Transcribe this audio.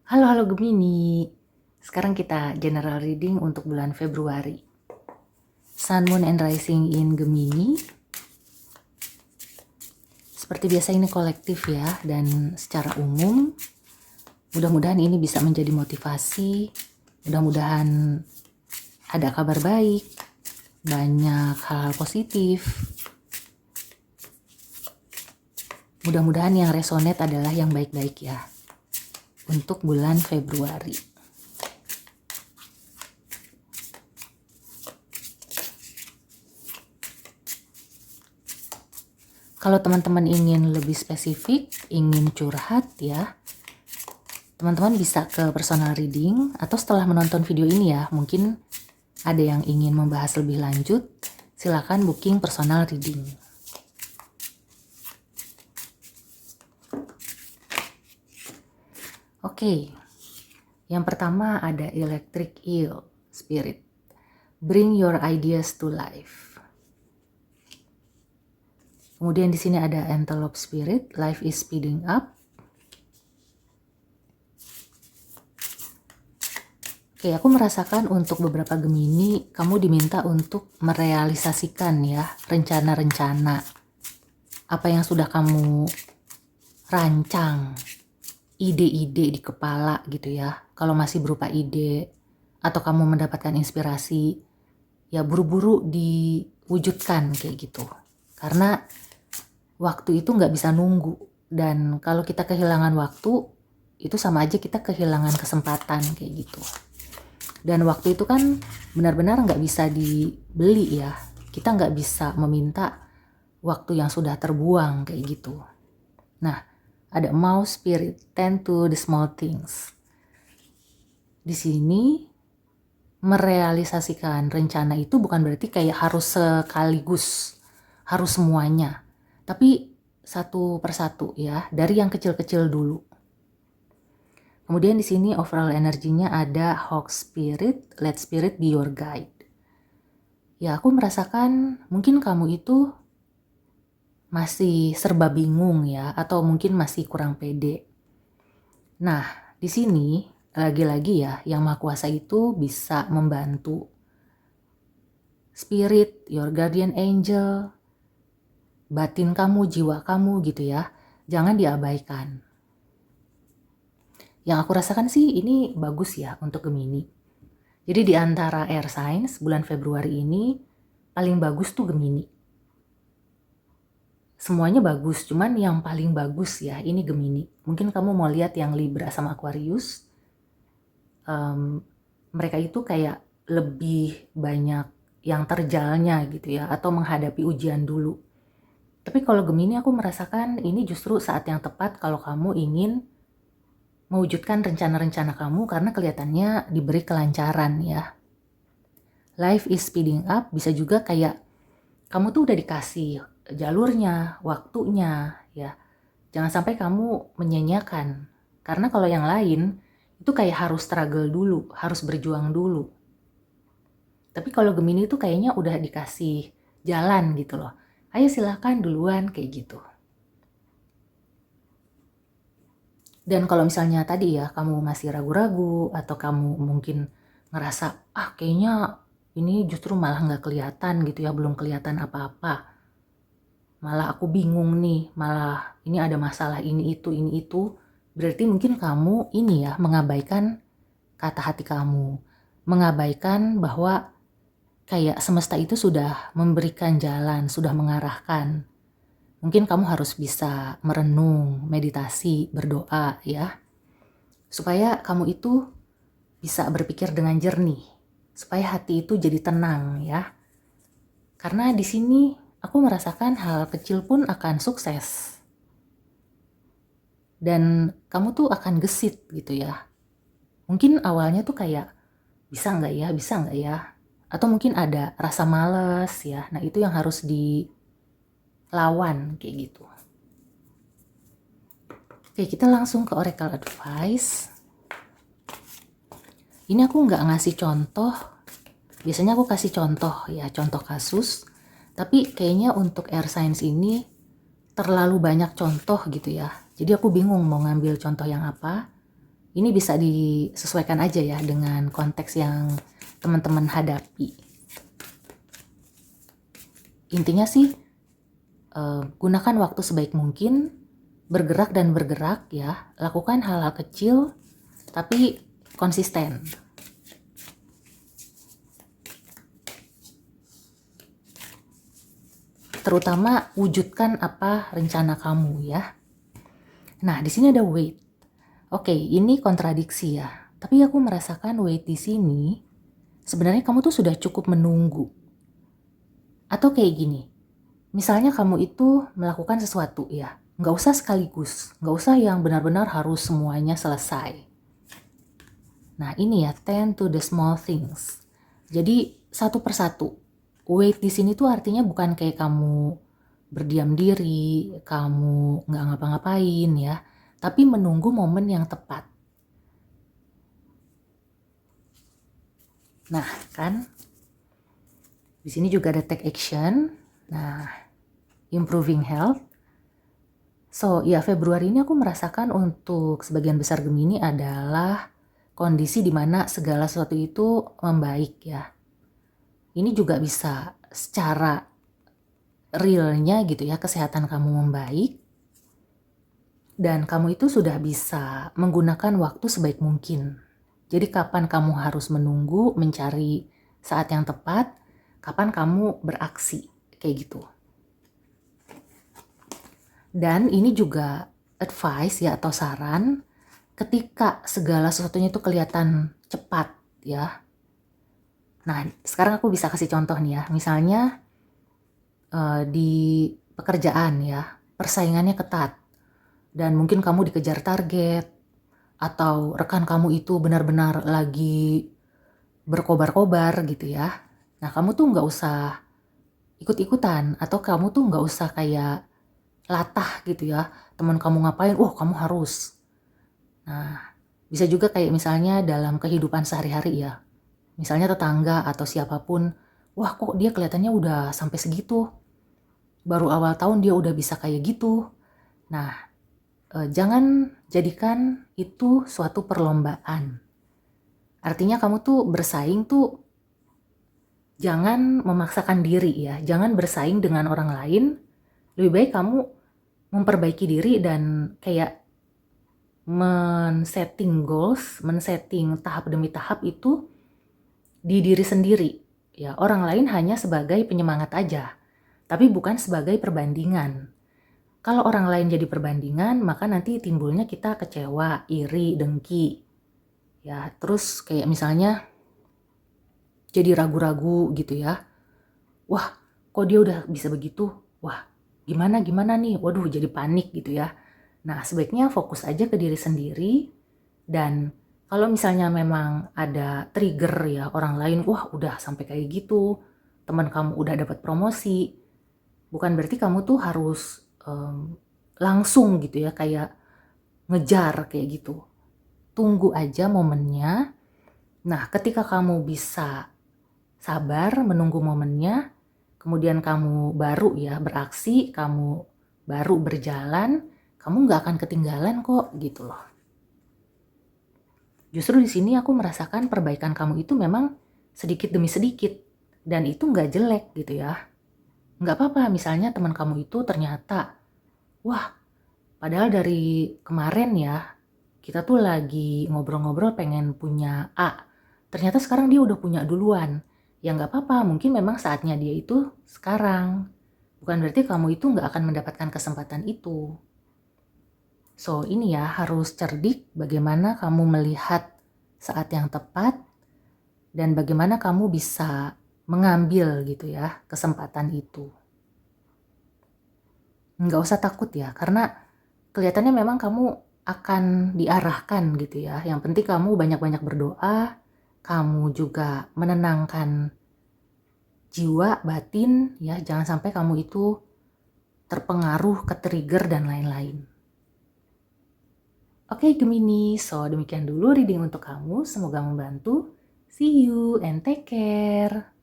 Halo Gemini. Sekarang kita general reading untuk bulan Februari. Sun, Moon, and Rising in Gemini. Seperti biasa ini kolektif ya, dan secara umum mudah-mudahan ini bisa menjadi motivasi. Mudah-mudahan ada kabar baik, banyak hal-hal positif. Mudah-mudahan yang resonate adalah yang baik-baik ya untuk bulan Februari. Kalau teman-teman ingin lebih spesifik, ingin curhat ya, teman-teman bisa ke personal reading atau setelah menonton video ini ya, mungkin ada yang ingin membahas lebih lanjut, silakan booking personal reading. Oke, yang pertama ada Electric Eel Spirit. Bring your ideas to life. Kemudian di sini ada Antelope Spirit, Life is speeding up. Oke, aku merasakan untuk beberapa Gemini, kamu diminta untuk merealisasikan ya, rencana-rencana. Apa yang sudah kamu rancang, ide-ide di kepala gitu ya. Kalau masih berupa ide atau kamu mendapatkan inspirasi, ya buru-buru diwujudkan kayak gitu. Karena waktu itu nggak bisa nunggu. Dan kalau kita kehilangan waktu, itu sama aja kita kehilangan kesempatan kayak gitu. Dan waktu itu kan benar-benar nggak bisa dibeli ya. Kita nggak bisa meminta waktu yang sudah terbuang kayak gitu. Nah, ada Mouse Spirit, tend to the small things. Di sini merealisasikan rencana itu bukan berarti kayak harus sekaligus, harus semuanya. Tapi satu persatu ya, dari yang kecil-kecil dulu. Kemudian di sini overall energinya ada Hawk Spirit, Let Spirit be your guide. Ya, aku merasakan mungkin kamu itu masih serba bingung ya, atau mungkin masih kurang pede. Nah, di sini lagi-lagi ya, yang Maha Kuasa itu bisa membantu. Spirit, your guardian angel, batin kamu, jiwa kamu gitu ya, jangan diabaikan. Yang aku rasakan sih ini bagus ya untuk Gemini. Jadi di antara air signs bulan Februari ini paling bagus tuh Gemini. Semuanya bagus, cuman yang paling bagus ya ini Gemini. Mungkin kamu mau lihat yang Libra sama Aquarius. Mereka itu kayak lebih banyak yang terjalnya gitu ya, atau menghadapi ujian dulu. Tapi kalau Gemini aku merasakan ini justru saat yang tepat kalau kamu ingin mewujudkan rencana-rencana kamu karena kelihatannya diberi kelancaran ya. Life is speeding up bisa juga kayak kamu tuh udah dikasih jalurnya, waktunya ya. Jangan sampai kamu menyanyiakan. Karena kalau yang lain itu kayak harus struggle dulu, harus berjuang dulu. Tapi kalau Gemini itu kayaknya udah dikasih jalan gitu loh. Ayo silakan duluan kayak gitu. Dan kalau misalnya tadi ya kamu masih ragu-ragu atau kamu mungkin ngerasa kayaknya ini justru malah nggak kelihatan gitu ya, belum kelihatan apa-apa. Malah aku bingung nih, malah ini ada masalah ini itu. Berarti mungkin kamu ini ya mengabaikan kata hati kamu. Mengabaikan bahwa kayak semesta itu sudah memberikan jalan, sudah mengarahkan. Mungkin kamu harus bisa merenung, meditasi, berdoa ya. Supaya kamu itu bisa berpikir dengan jernih. Supaya hati itu jadi tenang ya. Karena di sini aku merasakan hal kecil pun akan sukses. Dan kamu tuh akan gesit gitu ya. Mungkin awalnya tuh kayak bisa nggak ya? Atau mungkin ada rasa males ya. Nah itu yang harus dilawan kayak gitu. Oke, kita langsung ke Oracle Advice. Ini aku nggak ngasih contoh. Biasanya aku kasih contoh ya, contoh kasus. Tapi kayaknya untuk air signs ini terlalu banyak contoh gitu ya. Jadi aku bingung mau ngambil contoh yang apa. Ini bisa disesuaikan aja ya dengan konteks yang teman-teman hadapi. Intinya sih, gunakan waktu sebaik mungkin, bergerak dan bergerak ya, lakukan hal-hal kecil tapi konsisten. Terutama wujudkan apa rencana kamu ya. Nah, di sini ada wait. Oke, ini kontradiksi ya. Tapi aku merasakan wait di sini sebenarnya kamu tuh sudah cukup menunggu. Atau kayak gini. Misalnya kamu itu melakukan sesuatu ya. Nggak usah sekaligus. Nggak usah yang benar-benar harus semuanya selesai. Nah, ini ya, tend to the small things. Jadi satu persatu. Wait di sini tuh artinya bukan kayak kamu berdiam diri, kamu nggak ngapa-ngapain ya, tapi menunggu momen yang tepat. Nah, kan? Di sini juga ada take action. Nah, improving health. So, ya Februari ini aku merasakan untuk sebagian besar Gemini adalah kondisi di mana segala sesuatu itu membaik ya. Ini juga bisa secara realnya gitu ya, kesehatan kamu membaik dan kamu itu sudah bisa menggunakan waktu sebaik mungkin. Jadi kapan kamu harus menunggu, mencari saat yang tepat, kapan kamu beraksi, kayak gitu. Dan ini juga advice ya atau saran ketika segala sesuatunya itu kelihatan cepat ya. Nah, sekarang aku bisa kasih contoh nih ya. Misalnya di pekerjaan ya, persaingannya ketat dan mungkin kamu dikejar target atau rekan kamu itu benar-benar lagi berkobar-kobar gitu ya. Nah, kamu tuh nggak usah ikut-ikutan atau kamu tuh nggak usah kayak latah gitu ya. Teman kamu ngapain, wah kamu harus. Nah, bisa juga kayak misalnya dalam kehidupan sehari-hari ya. Misalnya tetangga atau siapapun, wah kok dia kelihatannya udah sampai segitu. Baru awal tahun dia udah bisa kayak gitu. Nah, jangan jadikan itu suatu perlombaan. Artinya kamu tuh bersaing tuh jangan memaksakan diri ya. Jangan bersaing dengan orang lain. Lebih baik kamu memperbaiki diri dan kayak men-setting goals, men-setting tahap demi tahap itu di diri sendiri. Ya, orang lain hanya sebagai penyemangat aja, tapi bukan sebagai perbandingan. Kalau orang lain jadi perbandingan, maka nanti timbulnya kita kecewa, iri, dengki. Ya, terus kayak misalnya jadi ragu-ragu gitu ya. Wah, kok dia udah bisa begitu? Wah, gimana nih? Waduh, jadi panik gitu ya. Nah, sebaiknya fokus aja ke diri sendiri dan kalau misalnya memang ada trigger ya orang lain, wah udah sampai kayak gitu, teman kamu udah dapat promosi, bukan berarti kamu tuh harus langsung gitu ya kayak ngejar kayak gitu. Tunggu aja momennya. Nah, ketika kamu bisa sabar menunggu momennya, kemudian kamu baru ya beraksi, kamu baru berjalan, kamu nggak akan ketinggalan kok gitu loh. Justru di sini aku merasakan perbaikan kamu itu memang sedikit demi sedikit dan itu nggak jelek gitu ya. Nggak apa-apa misalnya teman kamu itu ternyata, wah padahal dari kemarin ya kita tuh lagi ngobrol-ngobrol pengen punya A. Ternyata sekarang dia udah punya duluan. Ya nggak apa-apa, mungkin memang saatnya dia itu sekarang. Bukan berarti kamu itu nggak akan mendapatkan kesempatan itu. So ini ya harus cerdik bagaimana kamu melihat saat yang tepat dan bagaimana kamu bisa mengambil gitu ya kesempatan itu. Nggak usah takut ya karena kelihatannya memang kamu akan diarahkan gitu ya. Yang penting kamu banyak-banyak berdoa, kamu juga menenangkan jiwa, batin ya. Jangan sampai kamu itu terpengaruh, ke-trigger dan lain-lain. Oke Gemini, so demikian dulu reading untuk kamu. Semoga membantu. See you and take care.